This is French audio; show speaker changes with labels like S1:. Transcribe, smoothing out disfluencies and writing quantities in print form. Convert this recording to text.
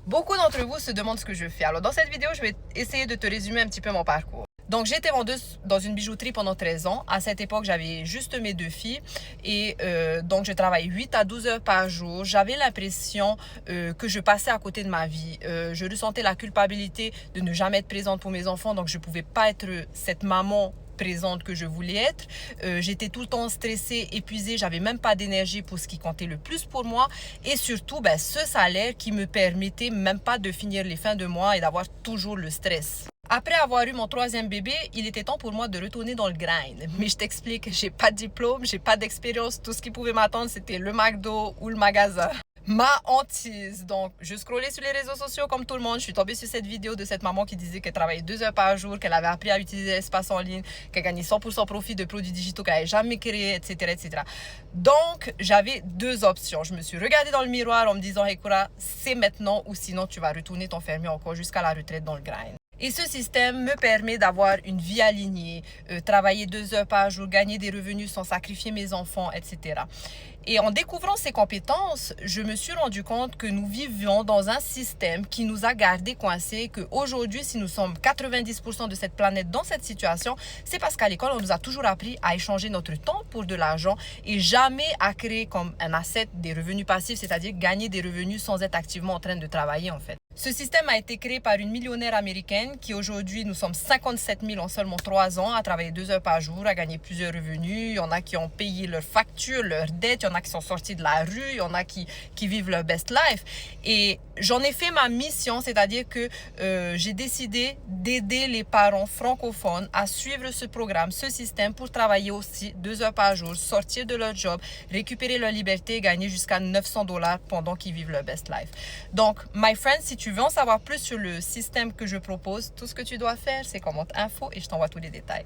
S1: Beaucoup d'entre vous se demandent ce que je fais. Alors dans cette vidéo, je vais essayer de te résumer un petit peu mon parcours. Donc j'ai été vendeuse dans une bijouterie pendant 13 ans. À cette époque, j'avais juste mes deux filles et donc je travaillais 8 à 12 heures par jour. J'avais l'impression que je passais à côté de ma vie. Je ressentais la culpabilité de ne jamais être présente pour mes enfants, donc je ne pouvais pas être cette maman présente que je voulais être. J'étais tout le temps stressée, épuisée, j'avais même pas d'énergie pour ce qui comptait le plus pour moi et surtout ce salaire qui me permettait même pas de finir les fins de mois et d'avoir toujours le stress. Après avoir eu mon troisième bébé, il était temps pour moi de retourner dans le grind. Mais je t'explique, j'ai pas de diplôme, j'ai pas d'expérience, tout ce qui pouvait m'attendre c'était le McDo ou le magasin. Ma hantise. Donc, je scrollais sur les réseaux sociaux comme tout le monde. Je suis tombée sur cette vidéo de cette maman qui disait qu'elle travaillait 2 heures par jour, qu'elle avait appris à utiliser l'espace en ligne, qu'elle gagnait 100% profit de produits digitaux qu'elle n'avait jamais créés, etc., etc. Donc, j'avais deux options. Je me suis regardée dans le miroir en me disant, hey, Koura, c'est maintenant ou sinon tu vas retourner t'enfermer encore jusqu'à la retraite dans le grind. Et ce système me permet d'avoir une vie alignée, travailler 2 heures par jour, gagner des revenus sans sacrifier mes enfants, etc. Et en découvrant ces compétences, je me suis rendu compte que nous vivions dans un système qui nous a gardés coincés, qu'aujourd'hui, si nous sommes 90% de cette planète dans cette situation, c'est parce qu'à l'école, on nous a toujours appris à échanger notre temps pour de l'argent et jamais à créer comme un asset des revenus passifs, c'est-à-dire gagner des revenus sans être activement en train de travailler en fait. Ce système a été créé par une millionnaire américaine qui aujourd'hui, nous sommes 57 000 en seulement 3 ans à travailler 2 heures par jour, à gagner plusieurs revenus. Il y en a qui ont payé leurs factures, leurs dettes, il y en a qui sont sortis de la rue, il y en a qui vivent leur best life. Et j'en ai fait ma mission, c'est-à-dire que j'ai décidé d'aider les parents francophones à suivre ce programme, ce système pour travailler aussi 2 heures par jour, sortir de leur job, récupérer leur liberté et gagner jusqu'à 900 $ pendant qu'ils vivent leur best life. Donc, my friend, si tu veux en savoir plus sur le système que je propose, tout ce que tu dois faire, c'est commente info et je t'envoie tous les détails.